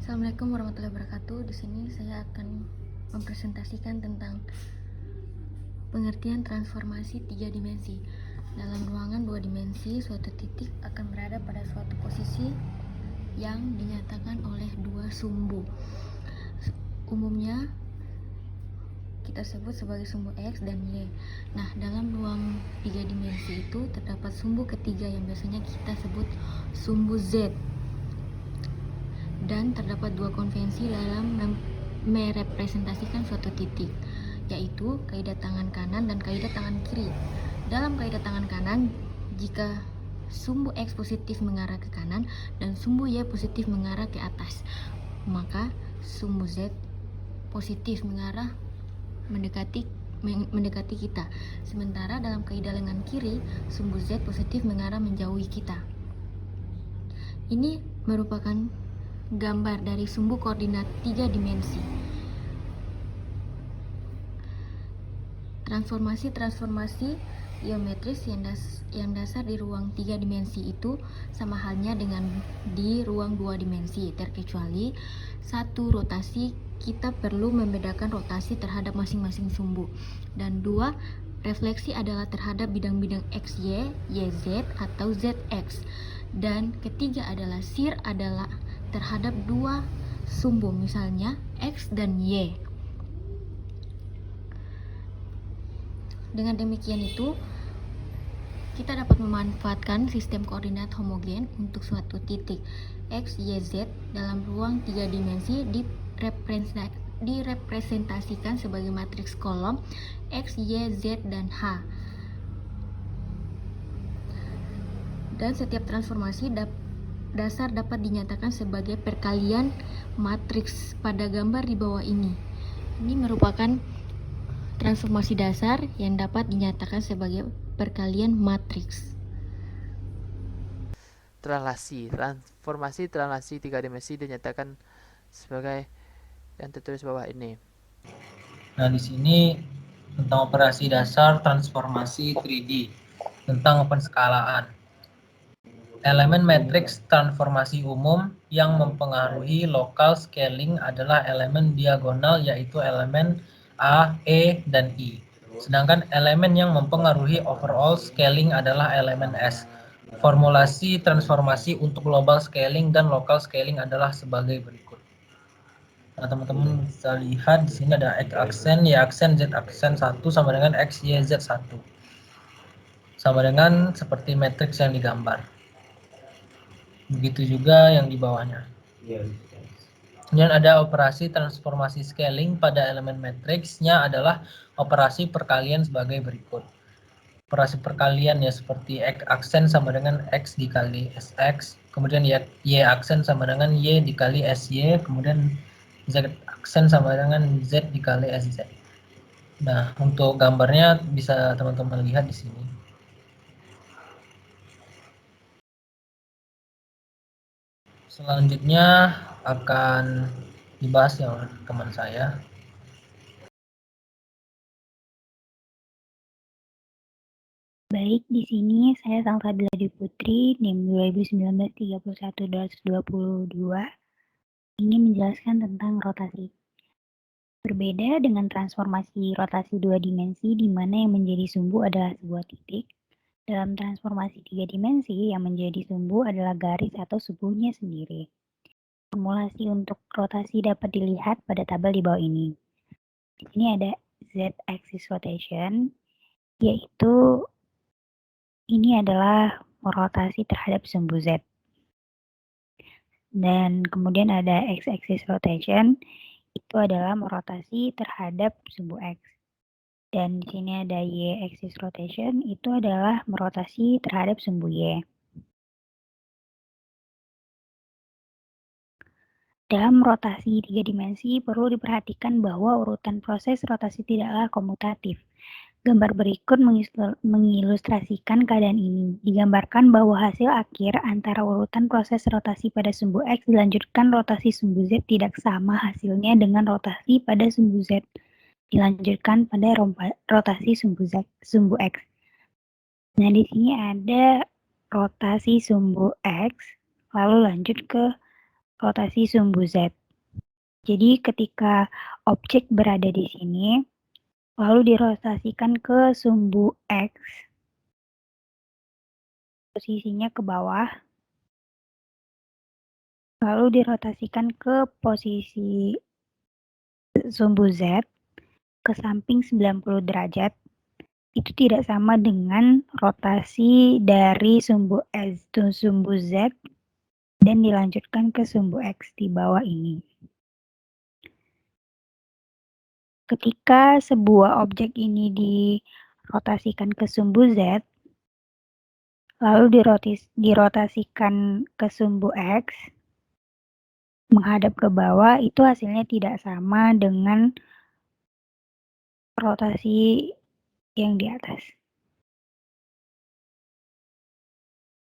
Assalamualaikum warahmatullahi wabarakatuh. Di sini saya akan mempresentasikan tentang pengertian transformasi 3 dimensi. Dalam ruangan 2 dimensi, suatu titik akan berada pada suatu posisi yang dinyatakan oleh dua sumbu. Umumnya kita sebut sebagai sumbu X dan Y. Nah, dalam ruang 3 dimensi itu terdapat sumbu ketiga yang biasanya kita sebut sumbu Z. Dan terdapat dua konvensi dalam merepresentasikan suatu titik, yaitu kaidah tangan kanan dan kaidah tangan kiri. Dalam kaidah tangan kanan, jika sumbu X positif mengarah ke kanan dan sumbu Y positif mengarah ke atas, maka sumbu Z positif mengarah mendekati kita. Sementara dalam kaidah lengan kiri, sumbu Z positif mengarah menjauhi kita. Ini merupakan gambar dari sumbu koordinat 3 dimensi. Transformasi geometris yang dasar di ruang 3 dimensi itu sama halnya dengan di ruang 2 dimensi, terkecuali satu, rotasi kita perlu membedakan rotasi terhadap masing-masing sumbu, dan dua, refleksi adalah terhadap bidang-bidang XY, YZ atau ZX, dan ketiga adalah shear adalah terhadap dua sumbu, misalnya X dan Y. Dengan demikian itu, kita dapat memanfaatkan sistem koordinat homogen untuk suatu titik X, Y, Z dalam ruang 3 dimensi direpresentasikan sebagai matriks kolom X, Y, Z, dan H. Dan setiap transformasi dasar dapat dinyatakan sebagai perkalian matriks pada gambar di bawah ini. Ini merupakan transformasi dasar yang dapat dinyatakan sebagai perkalian matriks. Transformasi translasi 3 dimensi dinyatakan sebagai yang tertulis bawah ini. Nah, di sini tentang operasi dasar transformasi 3D, tentang penskalaan. Elemen matriks transformasi umum yang mempengaruhi lokal scaling adalah elemen diagonal, yaitu elemen A, E, dan I. Sedangkan elemen yang mempengaruhi overall scaling adalah elemen S. Formulasi transformasi untuk global scaling dan local scaling adalah sebagai berikut. Nah, teman-teman bisa lihat di sini ada X aksen, Y aksen, Z aksen 1 sama dengan X, Y, Z 1. Sama dengan seperti matriks yang digambar. Begitu juga yang di bawahnya. Kemudian ada operasi transformasi scaling pada elemen matriksnya adalah operasi perkalian sebagai berikut. Operasi perkalian ya seperti X aksen sama dengan X dikali SX, kemudian Y aksen sama dengan Y dikali SY, kemudian Z aksen sama dengan Z dikali SZ. Nah, untuk gambarnya bisa teman-teman lihat di sini. Selanjutnya akan dibahas oleh teman saya. Baik, di sini saya Salsabila Putri, NIM 2019-31-222, ingin menjelaskan tentang rotasi. Berbeda dengan transformasi rotasi 2 dimensi, di mana yang menjadi sumbu adalah sebuah titik, dalam transformasi 3 dimensi, yang menjadi sumbu adalah garis atau sumbunya sendiri. Formulasi untuk rotasi dapat dilihat pada tabel di bawah ini. Di sini ada Z-axis rotation, yaitu ini adalah rotasi terhadap sumbu Z. Dan kemudian ada X-axis rotation, itu adalah rotasi terhadap sumbu X. Dan di sini ada Y-axis rotation, itu adalah merotasi terhadap sumbu Y. Dalam rotasi 3 dimensi, perlu diperhatikan bahwa urutan proses rotasi tidaklah komutatif. Gambar berikut mengilustrasikan keadaan ini. Digambarkan bahwa hasil akhir antara urutan proses rotasi pada sumbu X dilanjutkan rotasi sumbu Z tidak sama hasilnya dengan rotasi pada sumbu Z dilanjutkan pada rotasi sumbu X. Nah, di sini ada rotasi sumbu X, lalu lanjut ke rotasi sumbu Z. Jadi ketika objek berada di sini, lalu dirotasikan ke sumbu X, posisinya ke bawah, lalu dirotasikan ke posisi sumbu Z ke samping 90 derajat, itu tidak sama dengan rotasi dari sumbu Z dan dilanjutkan ke sumbu X di bawah ini. Ketika sebuah objek ini dirotasikan ke sumbu Z, lalu dirotasikan ke sumbu X, menghadap ke bawah, itu hasilnya tidak sama dengan rotasi yang di atas.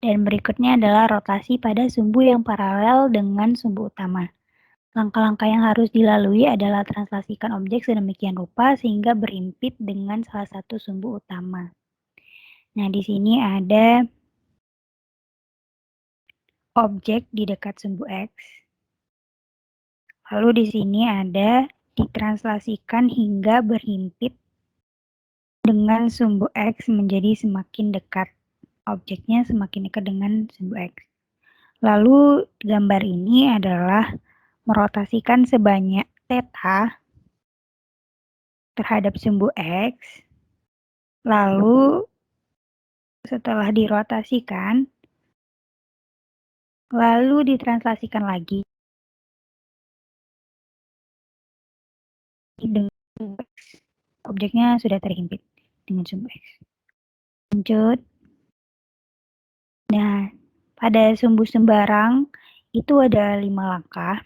Dan berikutnya adalah rotasi pada sumbu yang paralel dengan sumbu utama. Langkah-langkah yang harus dilalui adalah translasikan objek sedemikian rupa sehingga berimpit dengan salah satu sumbu utama. Nah, di sini ada objek di dekat sumbu X. Lalu di sini ada ditranslasikan hingga berhimpit dengan sumbu X menjadi semakin dekat. Objeknya semakin dekat dengan sumbu X. Lalu gambar ini adalah merotasikan sebanyak theta terhadap sumbu X, lalu setelah dirotasikan, lalu ditranslasikan lagi dengan sumbu X. Objeknya sudah terhimpit dengan sumbu X. Lanjut. Nah, pada sumbu sembarang itu ada 5 langkah.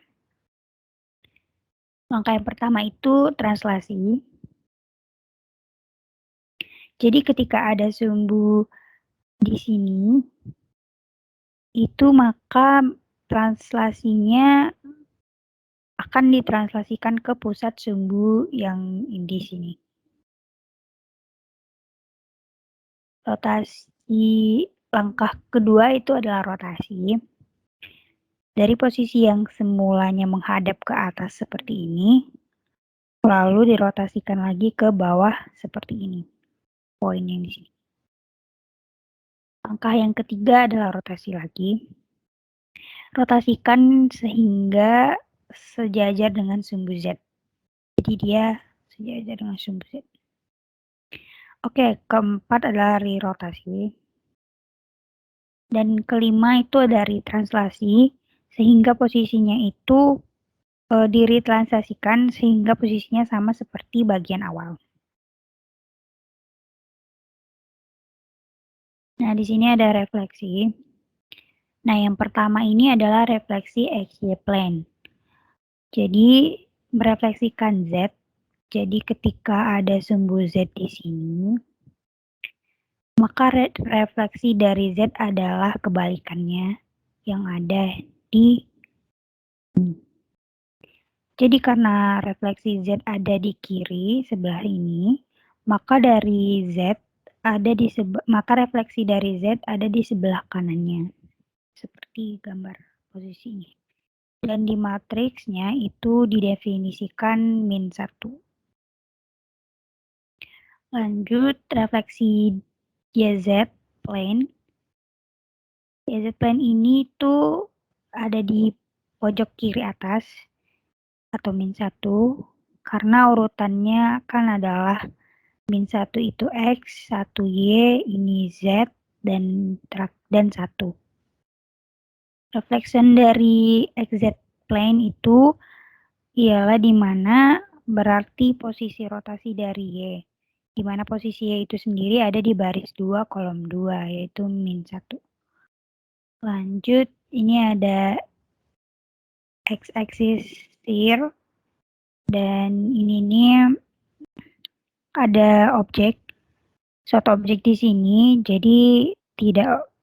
Langkah yang pertama itu translasi. Jadi ketika ada sumbu di sini, itu maka translasinya akan ditranslasikan ke pusat sumbu yang di sini. Rotasi langkah kedua itu adalah rotasi. Dari posisi yang semulanya menghadap ke atas seperti ini, lalu dirotasikan lagi ke bawah seperti ini. Poin yang di sini. Langkah yang ketiga adalah rotasi lagi. Rotasikan sehingga sejajar dengan sumbu Z. Jadi dia sejajar dengan sumbu Z. Oke, keempat adalah rerotasi. Dan kelima itu dari translasi, sehingga posisinya itu diretranslasikan sehingga posisinya sama seperti bagian awal. Nah, di sini ada refleksi. Nah, yang pertama ini adalah refleksi XY plane. Jadi, merefleksikan Z. Jadi, ketika ada sumbu Z di sini, maka refleksi dari Z adalah kebalikannya yang ada di sini. Jadi karena refleksi Z ada di kiri sebelah ini, maka dari Z ada di maka refleksi dari Z ada di sebelah kanannya. Seperti gambar posisi ini. Dan di matriksnya itu didefinisikan min 1. Lanjut refleksi YZ plane. YZ plane ini tuh ada di pojok kiri atas atau min 1 karena urutannya kan adalah min 1 itu X, 1 Y, ini Z, dan 1. Reflection dari XZ plane itu ialah di mana berarti posisi rotasi dari Y. Di mana posisi Y itu sendiri ada di baris 2 kolom 2 yaitu min 1. Lanjut, ini ada X-axis steer dan ini ada objek, suatu objek di sini, jadi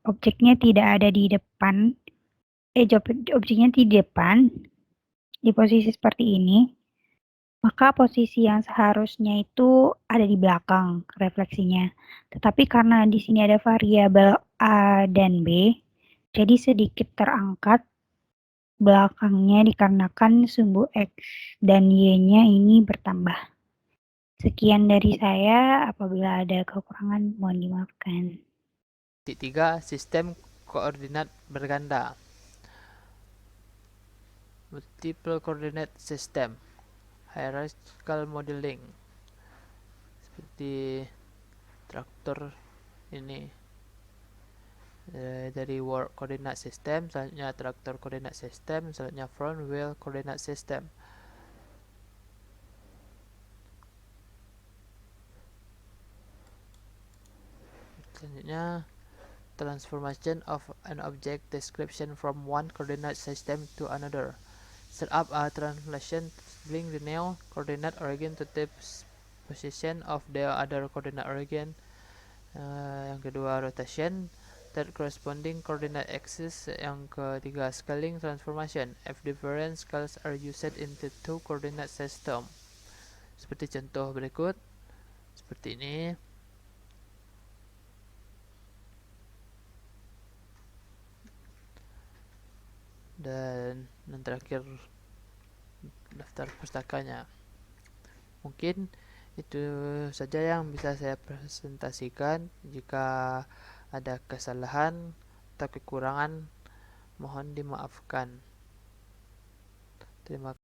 objeknya tidak ada di depan, objeknya di depan, di posisi seperti ini, maka posisi yang seharusnya itu ada di belakang refleksinya. Tetapi karena di sini ada variabel A dan B, jadi sedikit terangkat belakangnya dikarenakan sumbu X dan Y-nya ini bertambah. Sekian dari saya, apabila ada kekurangan mohon dimaafkan. Titik 3. Sistem koordinat berganda. Multiple coordinate system. Hierarchical modeling. Seperti traktor ini. Dari work coordinate system, selanjutnya traktor coordinate system, selanjutnya front wheel coordinate system. Selanjutnya, transformation of an object description from one coordinate system to another. Set up a translation link the new coordinate origin to the position of the other coordinate origin. Yang kedua, rotation. Third, corresponding coordinate axis. Yang ketiga, scaling transformation. If different scales are used in the two coordinate system. Seperti contoh berikut. Seperti ini. Dan yang terakhir, daftar pustakanya. Mungkin itu saja yang bisa saya presentasikan. Jika ada kesalahan atau kekurangan, mohon dimaafkan. Terima kasih.